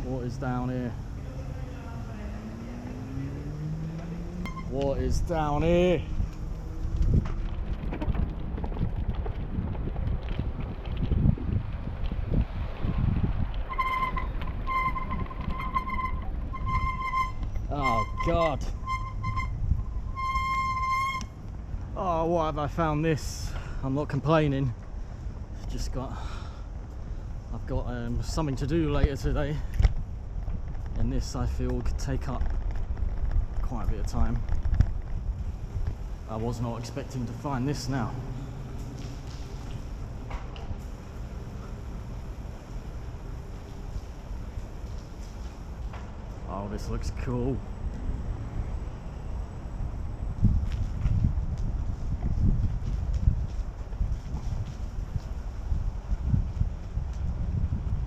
What is down here? What is down here? Oh God. Oh, why have I found this? I'm not complaining. I've got something to do later today, and this I feel could take up quite a bit of time. I was not expecting to find this now. Oh, this looks cool.